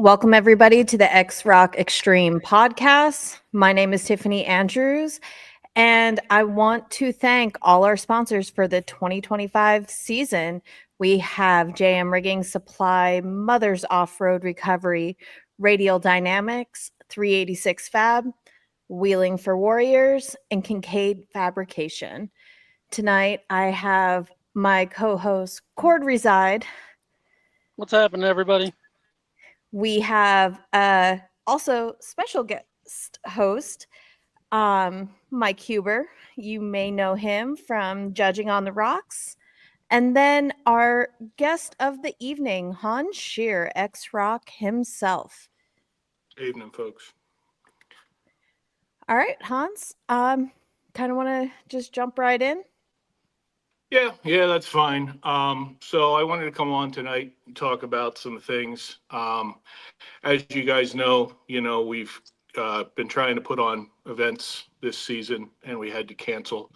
Welcome, everybody, to the X Rock Extreme podcast. My name is Tiffany Andrews, and I want to thank all our sponsors for the 2025 season. We have JM Rigging Supply, Mother's Off Road Recovery, Radial Dynamics, 386 Fab, Wheeling for Warriors, and Kincaid Fabrication. Tonight, I have my co host, Cord Reside. What's happening, everybody? We have also special guest host, Mike Huber. You may know him from Judging on the Rocks. And then our guest of the evening, Hans Scherer, ex-Rock himself. Evening, folks. All right, Hans. Kind of want to just jump right in. Yeah, that's fine. So I wanted to come on tonight and talk about some things. As you guys know, we've been trying to put on events this season, and we had to cancel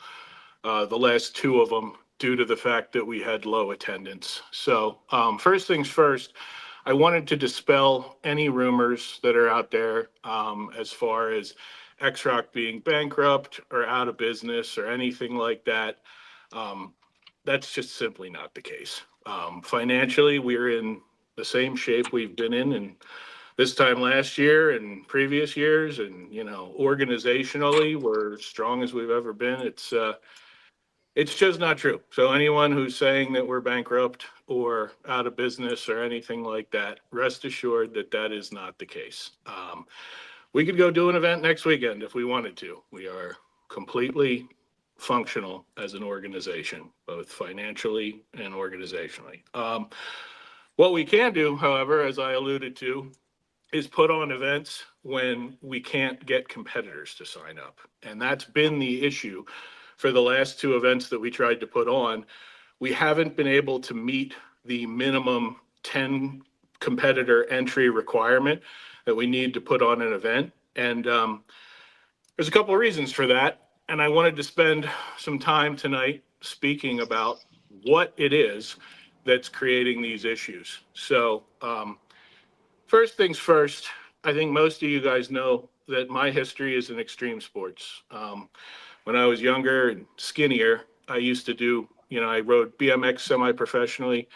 the last two of them due to the fact that we had low attendance. So first things first, I wanted to dispel any rumors that are out there as far as X-Rock being bankrupt or out of business or anything like that. That's just simply not the case. Financially, we're in the same shape we've been in this time last year and previous years, and organizationally, we're as strong as we've ever been. It's just not true. So anyone who's saying that we're bankrupt or out of business or anything like that, rest assured that that is not the case. We could go do an event next weekend if we wanted to. We are completely functional as an organization, both financially and organizationally. What we can do, however, as I alluded to, is put on events when we can't get competitors to sign up. And that's been the issue for the last two events that we tried to put on. We haven't been able to meet the minimum 10 competitor entry requirement that we need to put on an event. And there's a couple of reasons for that. And I wanted to spend some time tonight speaking about what it is that's creating these issues. So first things first, I think most of you guys know that my history is in extreme sports. When I was younger and skinnier, I used to do, I rode BMX semi-professionally,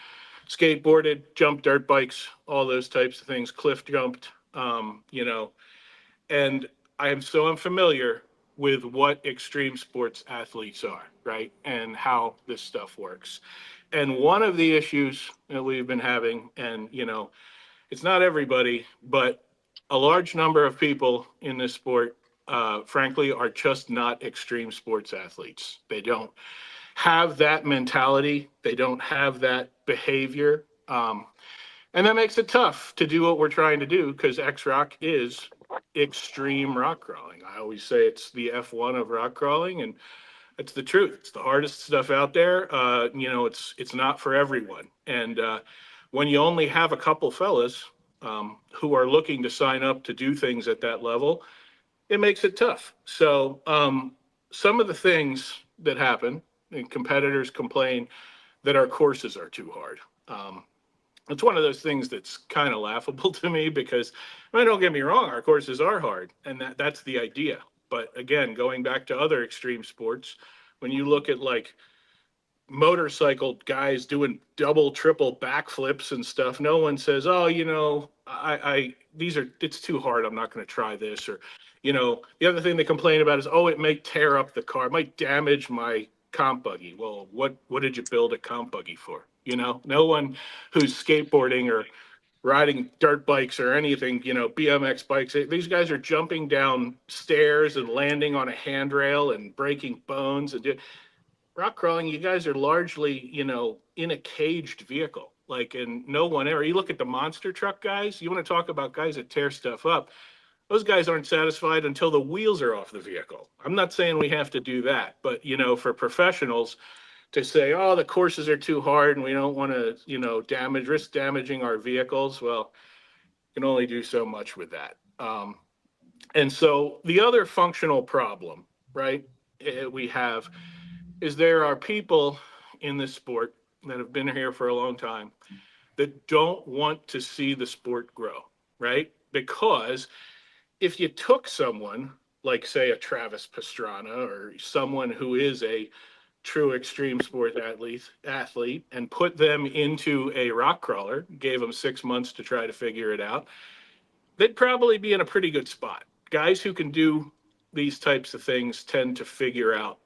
skateboarded, jumped dirt bikes, all those types of things, cliff jumped, and I am so unfamiliar with what extreme sports athletes are, right? And how this stuff works. And one of the issues that we've been having, and it's not everybody, but a large number of people in this sport, frankly, are just not extreme sports athletes. They don't have that mentality. They don't have that behavior. And that makes it tough to do what we're trying to do because X-Rock is extreme rock crawling. I always say it's the F1 of rock crawling, and it's the truth. It's the hardest stuff out there. It's not for everyone. And when you only have a couple fellas who are looking to sign up to do things at that level, it makes it tough. So some of the things that happen, and competitors complain that our courses are too hard. It's one of those things that's kind of laughable to me because, don't get me wrong, our courses are hard, and that's the idea. But again, going back to other extreme sports, when you look at like motorcycle guys doing double, triple backflips and stuff, no one says, "Oh, it's too hard. I'm not going to try this." Or, the other thing they complain about is, "Oh, it may tear up the car, it might damage my comp buggy." Well, what did you build a comp buggy for? No one who's skateboarding or riding dirt bikes or anything, BMX bikes, these guys are jumping down stairs and landing on a handrail and breaking bones. And rock crawling, you guys are largely, in a caged vehicle. And no one ever, you look at the monster truck guys, you want to talk about guys that tear stuff up. Those guys aren't satisfied until the wheels are off the vehicle. I'm not saying we have to do that, but, for professionals to say, "Oh, the courses are too hard and we don't want to, risk damaging our vehicles." Well, you can only do so much with that. And so the other functional problem, right, we have is there are people in this sport that have been here for a long time that don't want to see the sport grow. right? Because if you took someone like, say, a Travis Pastrana or someone who is a true extreme sport athlete and put them into a rock crawler, gave them 6 months to try to figure it out, they'd probably be in a pretty good spot. Guys who can do these types of things tend to figure out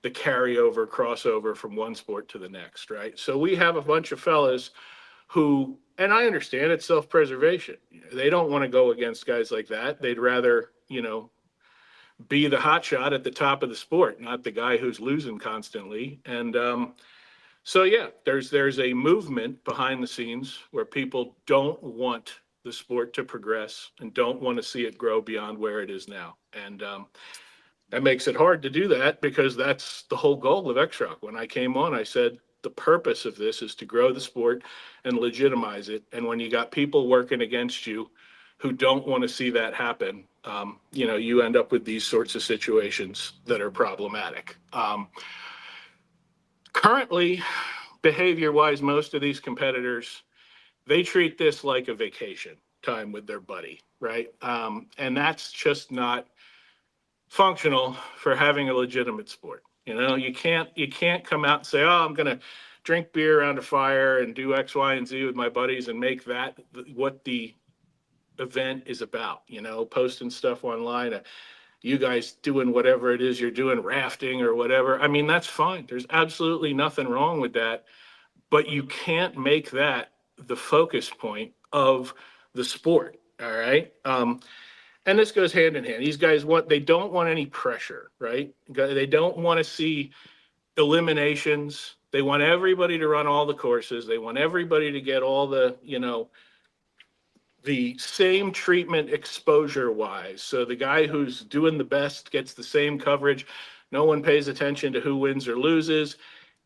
the carryover, crossover from one sport to the next, right? So we have a bunch of fellas who, and I understand it's self-preservation. They don't want to go against guys like that. They'd rather, be the hot shot at the top of the sport, not the guy who's losing constantly. And so, yeah, there's a movement behind the scenes where people don't want the sport to progress and don't want to see it grow beyond where it is now. And that makes it hard to do that because that's the whole goal of XROC. When I came on, I said the purpose of this is to grow the sport and legitimize it. And when you got people working against you who don't want to see that happen, you end up with these sorts of situations that are problematic. Currently, behavior-wise, most of these competitors, they treat this like a vacation time with their buddy, right? And that's just not functional for having a legitimate sport. You can't come out and say, oh, I'm going to drink beer around a fire and do X, Y, and Z with my buddies and make that what the event is about, posting stuff online, you guys doing whatever it is you're doing, rafting or whatever. I mean, that's fine. There's absolutely nothing wrong with that, but you can't make that the focus point of the sport. All right. And this goes hand in hand. These guys they don't want any pressure, right? They don't want to see eliminations. They want everybody to run all the courses. They want everybody to get all the same treatment exposure wise. So the guy who's doing the best gets the same coverage. No one pays attention to who wins or loses.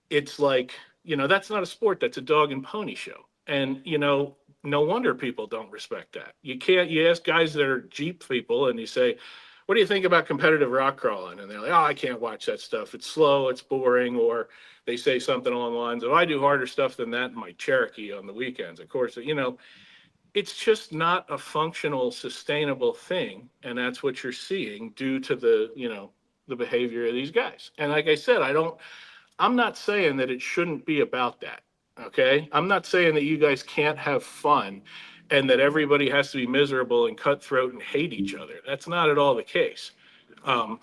It's like, that's not a sport. That's a dog and pony show. And, no wonder people don't respect that. You ask guys that are Jeep people and you say, what do you think about competitive rock crawling? And they're like, oh, I can't watch that stuff. It's slow, it's boring. Or they say something along the lines of, I do harder stuff than that in my Cherokee on the weekends. Of course, it's just not a functional, sustainable thing. And that's what you're seeing due to the behavior of these guys. And like I said, I'm not saying that it shouldn't be about that. Okay. I'm not saying that you guys can't have fun and that everybody has to be miserable and cutthroat and hate each other. That's not at all the case. All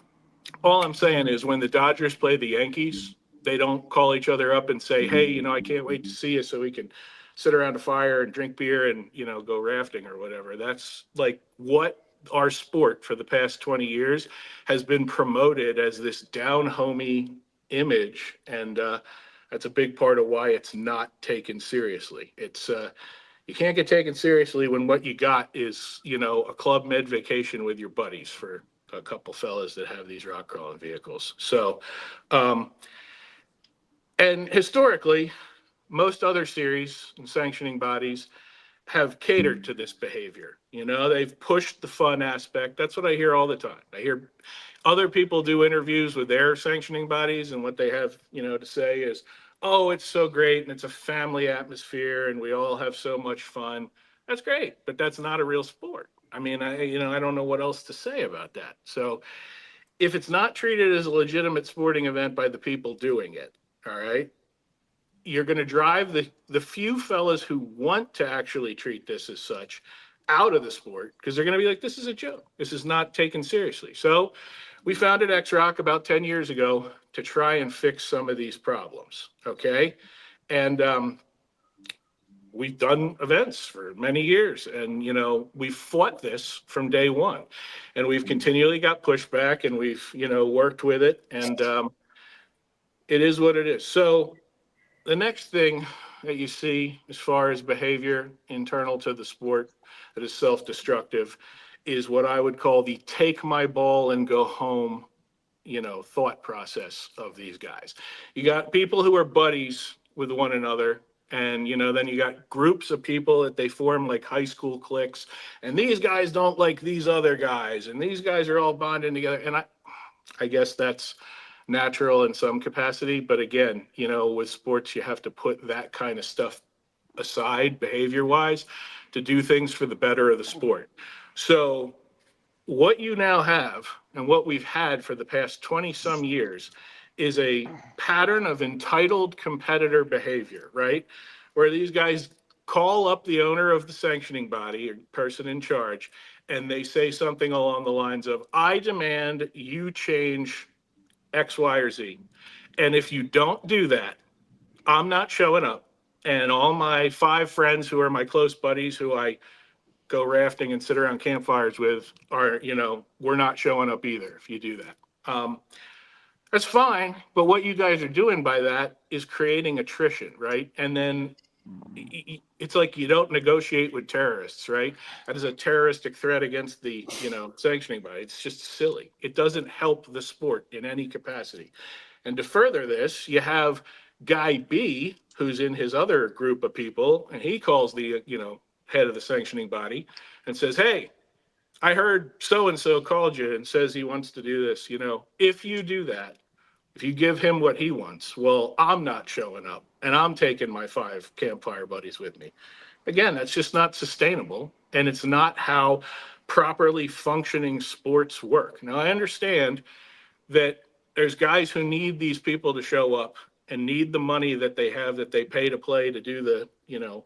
I'm saying is when the Dodgers play the Yankees, they don't call each other up and say, hey, I can't wait to see you so we can sit around a fire and drink beer and, go rafting or whatever. That's like what our sport for the past 20 years has been promoted as this down homey image. And that's a big part of why it's not taken seriously. It's you can't get taken seriously when what you got is, a Club Med vacation with your buddies for a couple fellas that have these rock crawling vehicles. So, and historically, most other series and sanctioning bodies have catered to this behavior. They've pushed the fun aspect. That's what I hear all the time. I hear other people do interviews with their sanctioning bodies, and what they have, to say is, oh, it's so great, and it's a family atmosphere, and we all have so much fun. That's great, but that's not a real sport. I mean, I don't know what else to say about that. So if it's not treated as a legitimate sporting event by the people doing it, all right, you're going to drive the few fellas who want to actually treat this as such out of the sport because they're going to be like, this is a joke. This is not taken seriously. So we founded XROC about 10 years ago to try and fix some of these problems. Okay. And we've done events for many years and, we've fought this from day one and we've continually got pushback and we've, worked with it and it is what it is. So the next thing that you see as far as behavior internal to the sport that is self-destructive is what I would call the take my ball and go home, thought process of these guys. You got people who are buddies with one another. And, then you got groups of people that they form like high school cliques. And these guys don't like these other guys. And these guys are all bonding together. And I guess that's natural in some capacity. But again, with sports, you have to put that kind of stuff aside behavior wise to do things for the better of the sport. So what you now have and what we've had for the past 20 some years is a pattern of entitled competitor behavior, right? Where these guys call up the owner of the sanctioning body or person in charge, and they say something along the lines of, I demand you change X, Y, or Z. And if you don't do that, I'm not showing up. And all my 5 friends who are my close buddies who I go rafting and sit around campfires with are, we're not showing up either if you do that. That's fine. But what you guys are doing by that is creating attrition, right? And then it's like you don't negotiate with terrorists, right? That is a terroristic threat against the, sanctioning body. It's just silly. It doesn't help the sport in any capacity. And to further this, you have Guy B, who's in his other group of people, and he calls the, head of the sanctioning body and says, hey, I heard so-and-so called you and says he wants to do this. If you do that, if you give him what he wants, well, I'm not showing up and I'm taking my 5 campfire buddies with me. Again, that's just not sustainable. And it's not how properly functioning sports work. Now, I understand that there's guys who need these people to show up and need the money that they have that they pay to play to do the,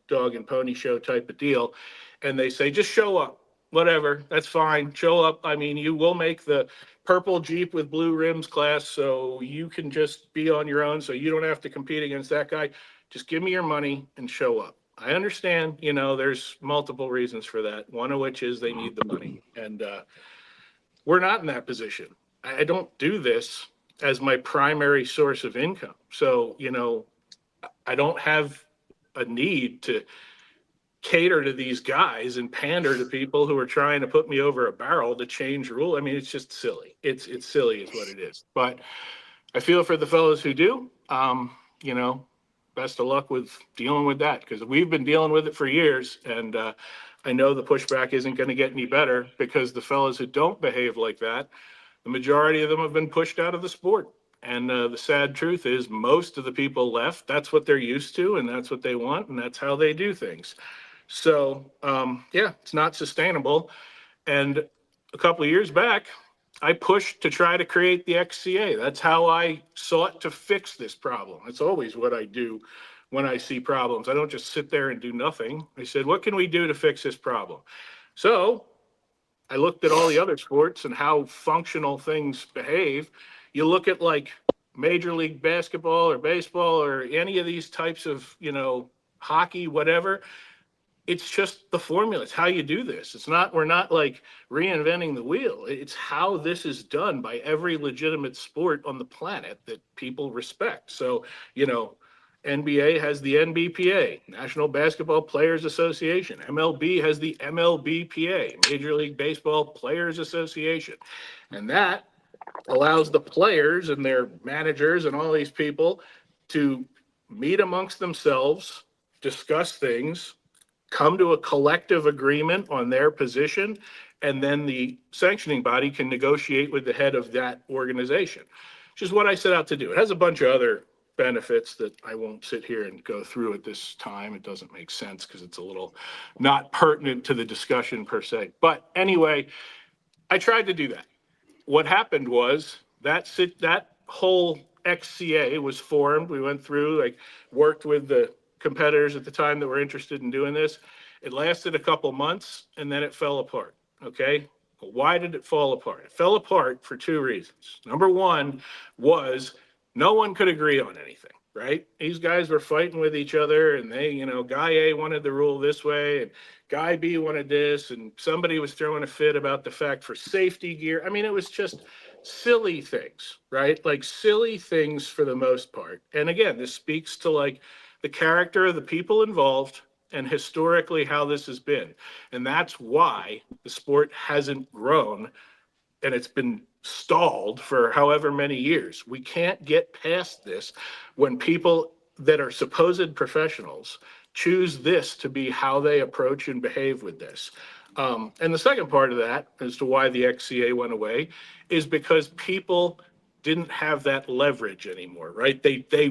dog and pony show type of deal. And they say, just show up, whatever, that's fine. Show up. I mean, you will make the purple Jeep with blue rims class, so you can just be on your own. So you don't have to compete against that guy. Just give me your money and show up. I understand, there's multiple reasons for that. One of which is they need the money. And we're not in that position. I don't do this as my primary source of income. So, I don't have a need to cater to these guys and pander to people who are trying to put me over a barrel to change rule. I mean, it's just silly. It's silly is what it is. But I feel for the fellows who do, best of luck with dealing with that, because we've been dealing with it for years. And I know the pushback isn't going to get any better, because the fellows who don't behave like that, the majority of them have been pushed out of the sport. And the sad truth is most of the people left, that's what they're used to and that's what they want and that's how they do things. So, it's not sustainable. And a couple of years back, I pushed to try to create the XCA. That's how I sought to fix this problem. It's always what I do when I see problems. I don't just sit there and do nothing. I said, what can we do to fix this problem? So I looked at all the other sports and how functional things behave. You look at like Major League Basketball or baseball or any of these types of, hockey, whatever. It's just the formula. It's how you do this. We're not like reinventing the wheel. It's how this is done by every legitimate sport on the planet that people respect. So, NBA has the NBPA, National Basketball Players Association. MLB has the MLBPA, Major League Baseball Players Association. And that allows the players and their managers and all these people to meet amongst themselves, discuss things, come to a collective agreement on their position, and then the sanctioning body can negotiate with the head of that organization, which is what I set out to do. It has a bunch of other benefits that I won't sit here and go through at this time. It doesn't make sense because it's a little not pertinent to the discussion per se. But anyway, I tried to do that. What happened was that whole XCA was formed. We went through, worked with the competitors at the time that were interested in doing this. It lasted a couple months and then it fell apart. Okay. Why did it fall apart? It fell apart for 2 reasons. Number one was no one could agree on anything, right? These guys were fighting with each other and they, guy A wanted the rule this way and guy B wanted this, and somebody was throwing a fit about the fact for safety gear. I mean, it was just silly things, right? Like silly things for the most part. And again, this speaks to the character of the people involved and historically how this has been. And that's why the sport hasn't grown and it's been stalled for however many years. We can't get past this when people that are supposed professionals choose this to be how they approach and behave with this. And the second part of that as to why the XCA went away is because people didn't have that leverage anymore, right? They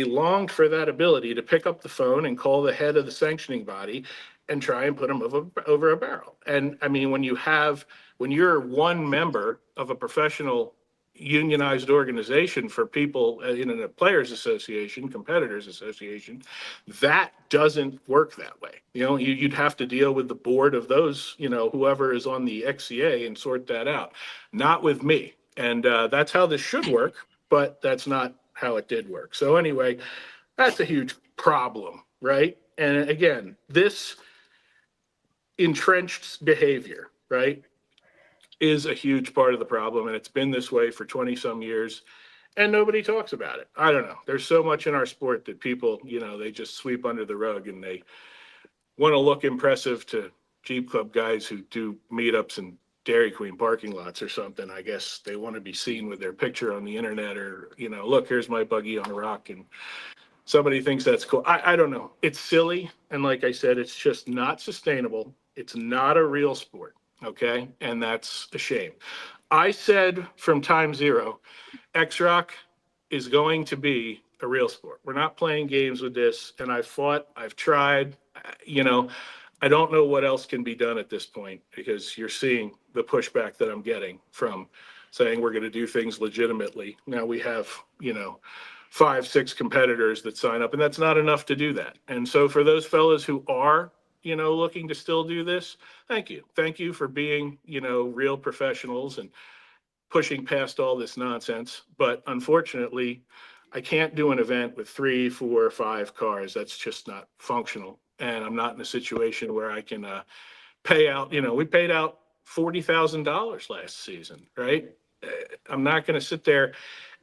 longed for that ability to pick up the phone and call the head of the sanctioning body and try and put them over a barrel. And I mean, when you're one member of a professional unionized organization for people in a players association, competitors association, that doesn't work that way. You'd have to deal with the board of those, whoever is on the XCA and sort that out, not with me. And that's how this should work, but that's not how it did work. So anyway, that's a huge problem, right? And again, this entrenched behavior, right, is a huge part of the problem. And it's been this way for 20 some years and nobody talks about it. I don't know. There's so much in our sport that people, they just sweep under the rug and they want to look impressive to Jeep Club guys who do meetups in Dairy Queen parking lots or something. I guess they want to be seen with their picture on the internet or, look, here's my buggy on a rock. And somebody thinks that's cool. I don't know. It's silly. And like I said, it's just not sustainable. It's not a real sport. Okay. And that's a shame. I said from time zero, X-Rock is going to be a real sport. We're not playing games with this. And I've fought, I've tried, I don't know what else can be done at this point because you're seeing the pushback that I'm getting from saying we're going to do things legitimately. Now we have, 5, 6 competitors that sign up, and that's not enough to do that. And so for those fellas who are, looking to still do this, thank you. Thank you for being, real professionals and pushing past all this nonsense. But unfortunately, I can't do an event with 3, 4, 5 cars. That's just not functional. And I'm not in a situation where I can pay out, we paid out $40,000 last season, right? I'm not going to sit there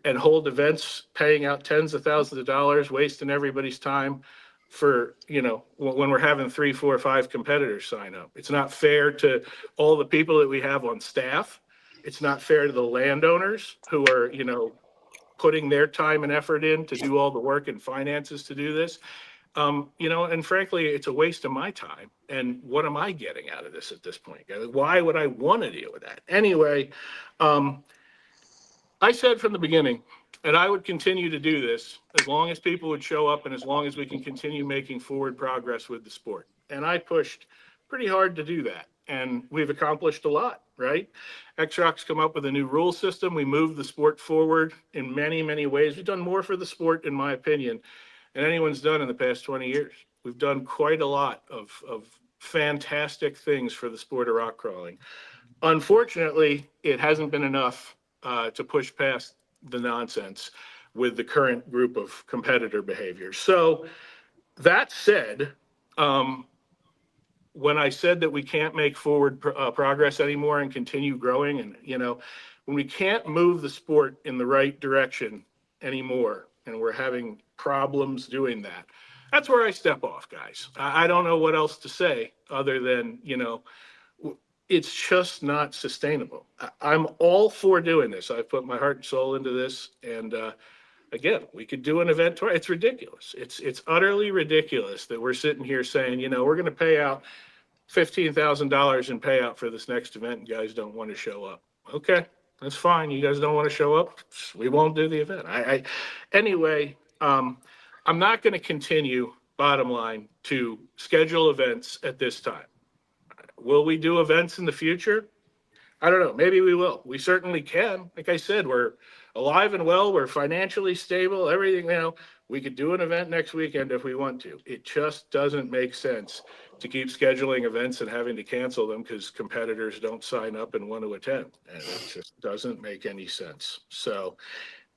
and hold events paying out tens of thousands of dollars, wasting everybody's time for, when we're having 3, 4, 5 competitors sign up. It's not fair to all the people that we have on staff. It's not fair to the landowners who are, putting their time and effort in to do all the work and finances to do this. And frankly, it's a waste of my time. And what am I getting out of this at this point? Why would I want to deal with that? Anyway, I said from the beginning, and I would continue to do this as long as people would show up and as long as we can continue making forward progress with the sport. And I pushed pretty hard to do that. And we've accomplished a lot, right? X-Rock's come up with a new rule system. We moved the sport forward in many, many ways. We've done more for the sport, in my opinion, than anyone's done in the past 20 years. We've done quite a lot of fantastic things for the sport of rock crawling. Unfortunately, it hasn't been enough to push past the nonsense with the current group of competitor behavior. So that said, when I said that we can't make forward progress anymore and continue growing, and when we can't move the sport in the right direction anymore, and we're having problems doing that, that's where I step off, guys. I don't know what else to say other than it's just not sustainable. I'm all for doing this. I've put my heart and soul into this, and again, we could do an event tour. It's ridiculous. It's utterly ridiculous that we're sitting here saying, we're going to pay out $15,000 in payout for this next event, and guys don't want to show up. Okay, that's fine. You guys don't want to show up. We won't do the event. Anyway, I'm not going to continue, bottom line, to schedule events at this time. Will we do events in the future? I don't know. Maybe we will. We certainly can. Like I said, we're alive and well. We're financially stable. Everything, we could do an event next weekend if we want to. It just doesn't make sense to keep scheduling events and having to cancel them because competitors don't sign up and want to attend. And it just doesn't make any sense. So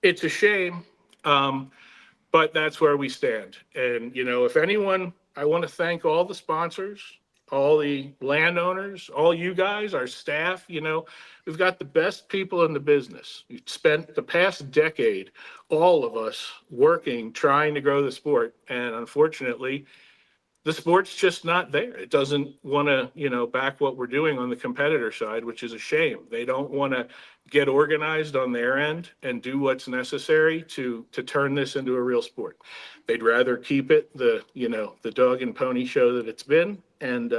it's a shame, but that's where we stand. And, if anyone, I want to thank all the sponsors, all the landowners, all you guys, our staff. We've got the best people in the business. We've spent the past decade, all of us, working, trying to grow the sport. And unfortunately, the sport's just not there. It doesn't want to, back what we're doing on the competitor side, which is a shame. They don't want to get organized on their end and do what's necessary to turn this into a real sport. They'd rather keep it the dog and pony show that it's been. And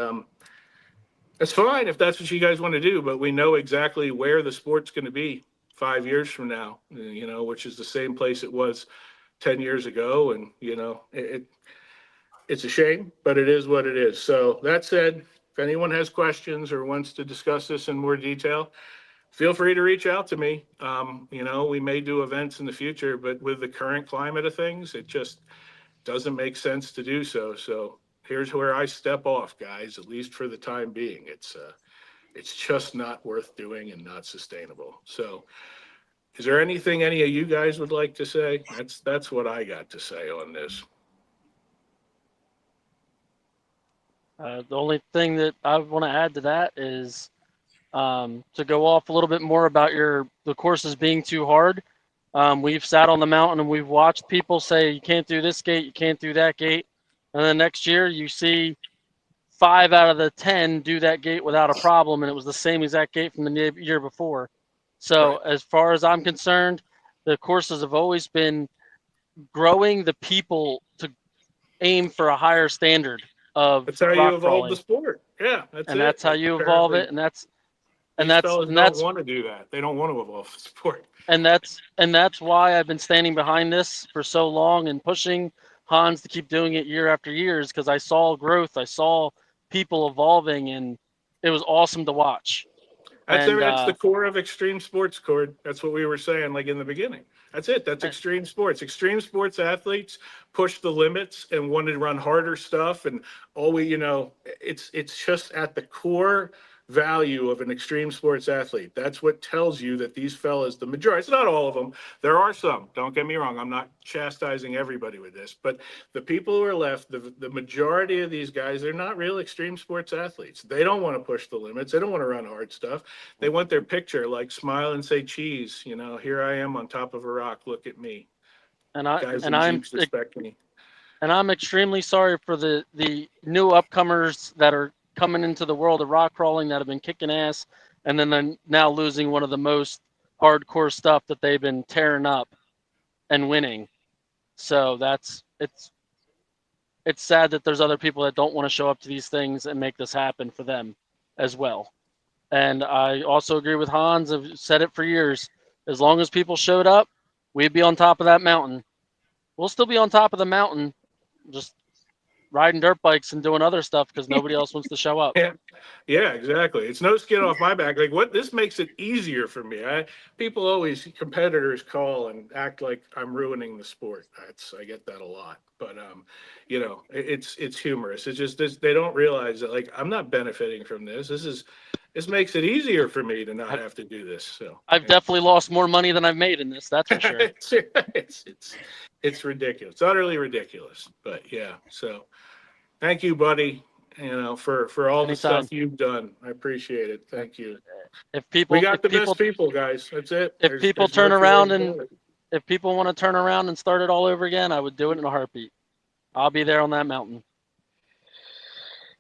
it's fine if that's what you guys want to do, but we know exactly where the sport's going to be 5 years from now, which is the same place it was 10 years ago. And, It's a shame, but it is what it is. So that said, if anyone has questions or wants to discuss this in more detail, feel free to reach out to me. We may do events in the future, but with the current climate of things, it just doesn't make sense to do so. So here's where I step off, guys, at least for the time being. It's just not worth doing and not sustainable. So is there anything any of you guys would like to say? That's what I got to say on this. The only thing that I want to add to that is to go off a little bit more about the courses being too hard. We've sat on the mountain and we've watched people say you can't do this gate, you can't do that gate, and then next year you see 5 out of the 10 do that gate without a problem, and it was the same exact gate from the year before. So Right. as far as I'm concerned, the courses have always been growing the people to aim for a higher standard of That's how you rock evolve the crawling, sport. Yeah, that's and it. that's how you evolve Apparently, it, and that's and these that's fellas and don't that's want to do that. They don't want to evolve the sport. and that's why I've been standing behind this for so long and pushing Hans to keep doing it year after years, because I saw growth, I saw people evolving, and it was awesome to watch. And That's the core of extreme sports, Cord. That's what we were saying, like in the beginning. That's it. That's extreme sports. Extreme sports athletes push the limits and want to run harder stuff. And it's just at the core value of an extreme sports athlete. That's what tells you that these fellas, the majority, it's not all of them. There are some, don't get me wrong. I'm not chastising everybody with this, but the people who are left, the majority of these guys, they're not real extreme sports athletes. They don't want to push the limits. They don't want to run hard stuff. They want their picture, like smile and say cheese. Here I am on top of a rock. Look at me. and I Guys and in I'm Jeeps respect me. and I'm extremely sorry for the new upcomers that are coming into the world of rock crawling that have been kicking ass, and then they're now losing one of the most hardcore stuff that they've been tearing up and winning. So it's sad that there's other people that don't want to show up to these things and make this happen for them as well. And I also agree with Hans. I've said it for years. As long as people showed up, we'd be on top of that mountain. We'll still be on top of the mountain, just riding dirt bikes and doing other stuff because nobody else wants to show up. Yeah, yeah, exactly. It's no skin off my back. Like what this makes it easier for me. People always competitors call and act like I'm ruining the sport. I get that a lot. But it's humorous. It's just they don't realize that like I'm not benefiting from this. This makes it easier for me to not have to do this. So I've definitely lost more money than I've made in this. That's for sure. it's ridiculous. It's utterly ridiculous. But yeah, so thank you, buddy. For all the Anytime. stuff you've done. I appreciate it. Thank you. If We people, got if the people, best people, guys. That's it. if people There's turn no two ways around about and it. if people want to turn around and start it all over again, I would do it in a heartbeat. I'll be there on that mountain.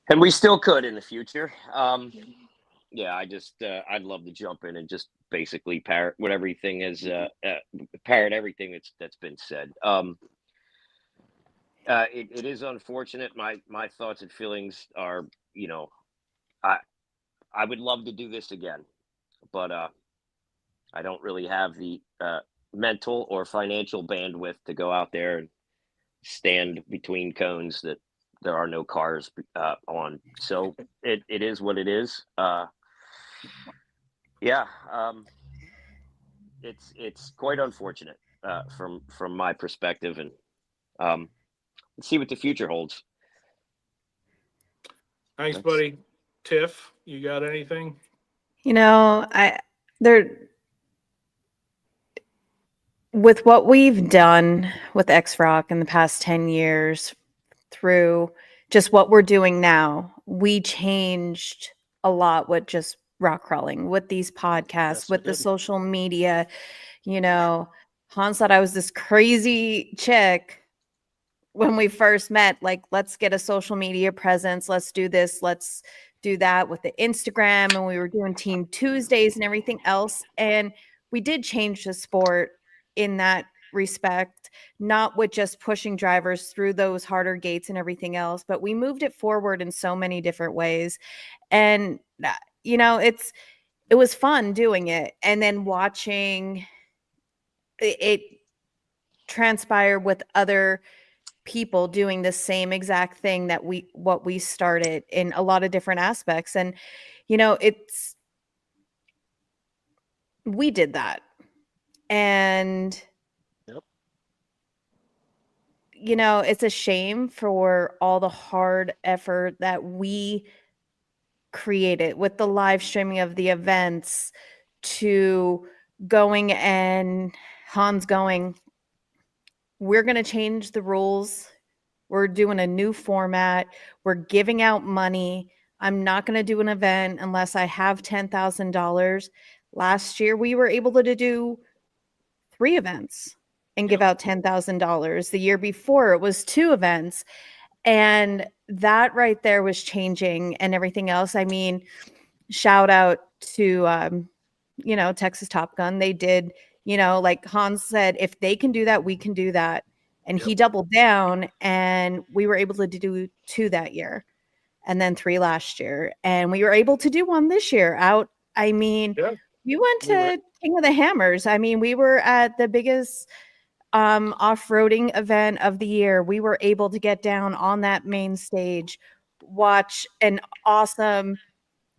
And we still could in the future. Yeah, I'd love to jump in and just basically parrot what everything is, parrot everything that's been said. It is unfortunate. My thoughts and feelings are, I would love to do this again, but I don't really have the mental or financial bandwidth to go out there and stand between cones that there are no cars on. So it is what it is. Yeah, it's quite unfortunate from my perspective, and let's see what the future holds. Thanks, buddy. Tiff, you got anything? With what we've done with X Rock in the past 10 years through just what we're doing now, we changed a lot with just rock crawling, with these podcasts, Yes, with we the did. social media. Hans thought I was this crazy chick when we first met, like, let's get a social media presence. Let's do this. Let's do that with the Instagram. And we were doing Team Tuesdays and everything else. And we did change the sport in that respect, not with just pushing drivers through those harder gates and everything else, but we moved it forward in so many different ways. And, it was fun doing it. And then watching it transpire with other people doing the same exact thing that what we started in a lot of different aspects. And we did that. And Yep. it's a shame for all the hard effort that we created with the live streaming of the events, to going and Hans going, we're going to change the rules. We're doing a new format. We're giving out money. I'm not going to do an event unless I have $10,000. Last year, we were able to do 3 events and give out $10,000. The year before, it was 2 events. And that right there was changing and everything else. I mean, shout out to, Texas Top Gun. They did, like Hans said, if they can do that, we can do that. And he doubled down, and we were able to do 2 that year, and then 3 last year. And we were able to do 1 this year out. I mean, we went to King of the Hammers. I mean, we were at the biggest off-roading event of the year. We were able to get down on that main stage, watch an awesome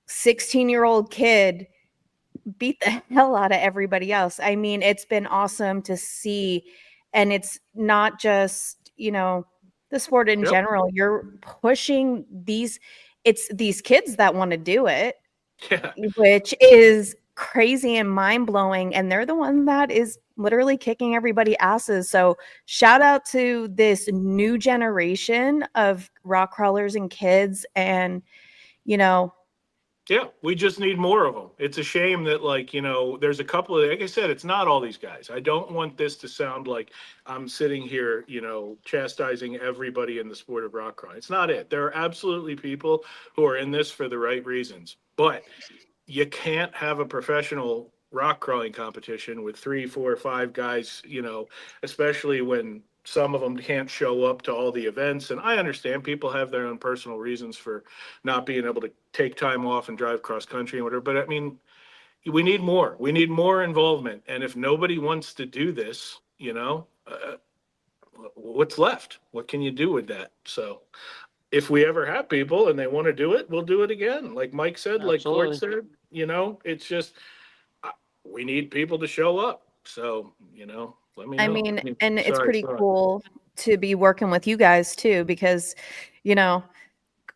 16-year-old kid beat the hell out of everybody else. I mean, it's been awesome to see. And it's not just, the sport in general. You're pushing it's these kids that want to do it, which is crazy and mind-blowing. And they're the one that is literally kicking everybody asses. So shout out to this new generation of rock crawlers and kids. And, Yeah, we just need more of them. It's a shame that, there's a couple of, like I said, it's not all these guys. I don't want this to sound like I'm sitting here, chastising everybody in the sport of rock crawling. It's not it. There are absolutely people who are in this for the right reasons. But you can't have a professional rock crawling competition with 3, 4, 5 guys, especially when some of them can't show up to all the events. And I understand people have their own personal reasons for not being able to take time off and drive cross country and whatever. But I mean, we need more. We need more involvement. And if nobody wants to do this, what's left? What can you do with that? So if we ever have people and they want to do it, we'll do it again. Like Mike said, like Court said, it's just, we need people to show up. So, let me know. I mean, and it's pretty cool to be working with you guys too, because,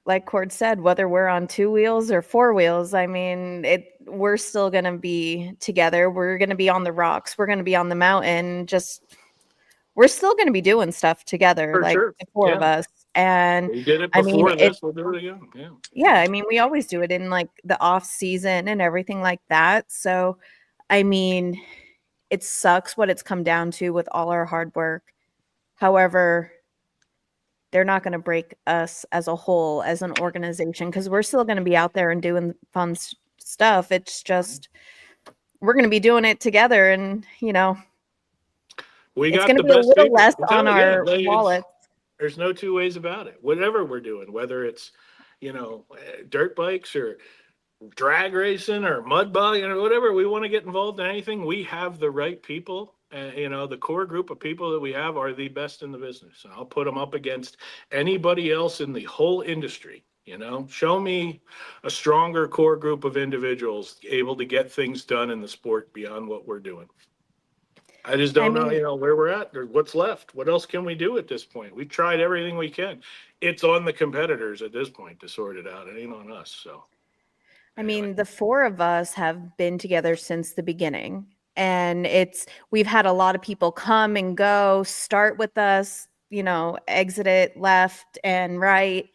like Cord said, whether we're on 2 wheels or 4 wheels, I mean, we're still going to be together. We're going to be on the rocks. We're going to be on the mountain. We're still going to be doing stuff together, For like sure. the 4 of us. And we did it I mean, before this. We'll do it again. Yeah. I mean, we always do it in like the off season and everything like that. So, I mean, it sucks what it's come down to with all our hard work. However, they're not going to break us as a whole, as an organization, because we're still going to be out there and doing fun stuff. It's just, we're going to be doing it together. And, we it's got going to the be a best little people. less on our wallets. There's no 2 ways about it. Whatever we're doing, whether it's, dirt bikes or drag racing or mud bug, whatever, we want to get involved in anything. We have the right people. The core group of people that we have are the best in the business. And I'll put them up against anybody else in the whole industry. Show me a stronger core group of individuals able to get things done in the sport beyond what we're doing. I just don't know, where we're at or what's left. What else can we do at this point? We've tried everything we can. It's on the competitors at this point to sort it out. It ain't on us. So, anyway. I mean, the 4 of us have been together since the beginning, and we've had a lot of people come and go, start with us, exit it left and right.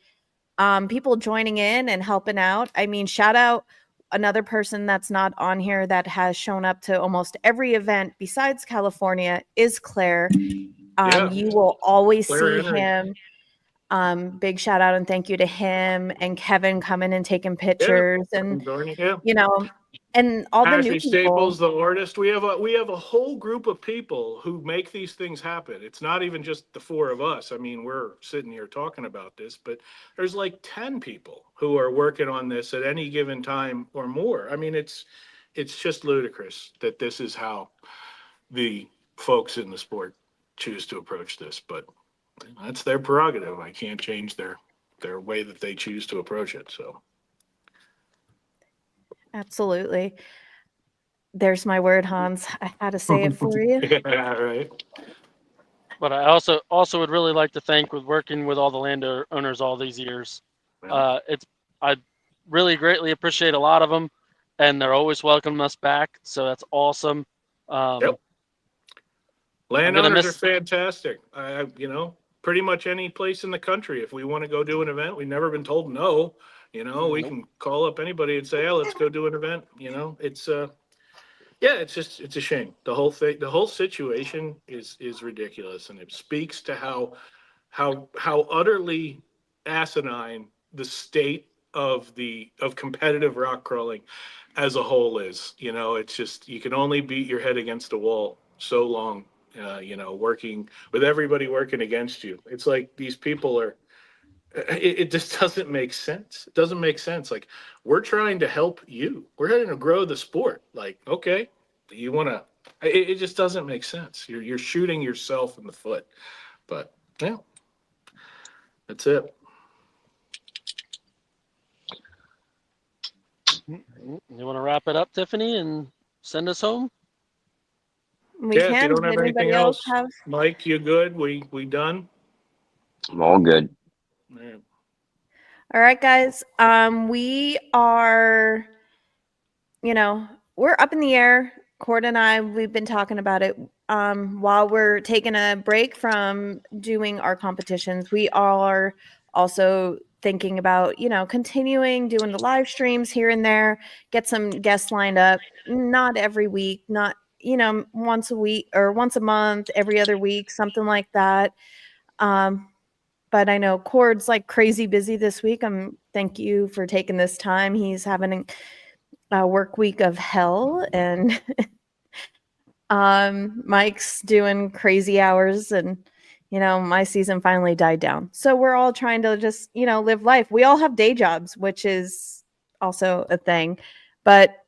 People joining in and helping out. I mean, shout out another person that's not on here that has shown up to almost every event besides California is Claire. You will always see him. Big shout out and thank you to him and Kevin coming and taking pictures and and all the Ashley new people. Staples, the artist. We have a whole group of people who make these things happen. It's not even just the 4 of us. I mean, we're sitting here talking about this, but there's like 10 people who are working on this at any given time or more. I mean, it's just ludicrous that this is how the folks in the sport choose to approach this, but that's their prerogative. I can't change their way that they choose to approach it. So Absolutely. There's my word, Hans. I had to say it for you. yeah, right. But I also would really like to thank with working with all the landowners all these years. Well, I really greatly appreciate a lot of them, and they're always welcoming us back. So that's awesome. Yep. I'm gonna Landowners are miss. fantastic. Pretty much any place in the country, if we want to go do an event, we've never been told no. We can call up anybody and say, "Oh, let's go do an event." It's yeah, it's a shame. The whole situation is ridiculous, and it speaks to how utterly asinine the state of competitive rock crawling as a whole is. It's just you can only beat your head against a wall so long. Working with everybody working against you. It's like these people are. It just doesn't make sense. It doesn't make sense. Like we're trying to help you. We're trying to grow the sport. Like okay, you want to. It just doesn't make sense. You're shooting yourself in the foot. But yeah, that's it. You want to wrap it up, Tiffany, and send us home? We Yeah, if you can. don't Did have anything anybody else else, have? Mike, you good? We done? I'm all good. Yeah. All right, guys. We are, we're up in the air. Cord and I, we've been talking about it. While we're taking a break from doing our competitions, we are also thinking about, continuing doing the live streams here and there, get some guests lined up, not every week, not, once a week or once a month, every other week, something like that. But I know Cord's like crazy busy this week. Thank you for taking this time. He's having a work week of hell, and Mike's doing crazy hours, and my season finally died down. So we're all trying to just live life. We all have day jobs, which is also a thing, but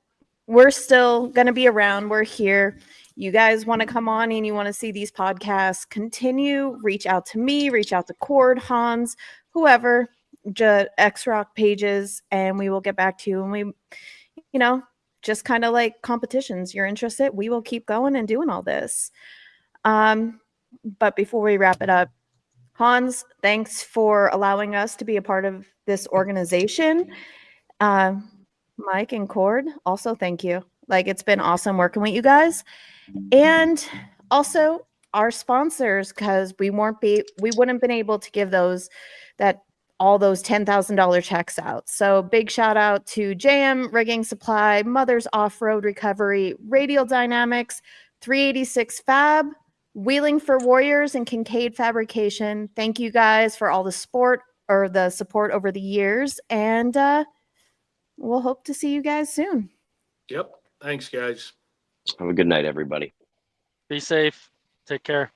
we're still going to be around. We're here. You guys want to come on and you want to see these podcasts continue, reach out to me, reach out to Cord, Hans, whoever, X Rock pages, and we will get back to you. And we, just kind of like competitions. You're interested? We will keep going and doing all this. But before we wrap it up, Hans, thanks for allowing us to be a part of this organization. Mike and Cord, also thank you. Like it's been awesome working with you guys. And also our sponsors, because we wouldn't been able to give all those $10,000 checks out. So big shout out to JM Rigging Supply, Mother's Off-Road Recovery, Radial Dynamics, 386 Fab, Wheeling for Warriors, and Kincaid Fabrication. Thank you guys for all the support over the years. And we'll hope to see you guys soon. Yep. Thanks, guys. Have a good night, everybody. Be safe. Take care.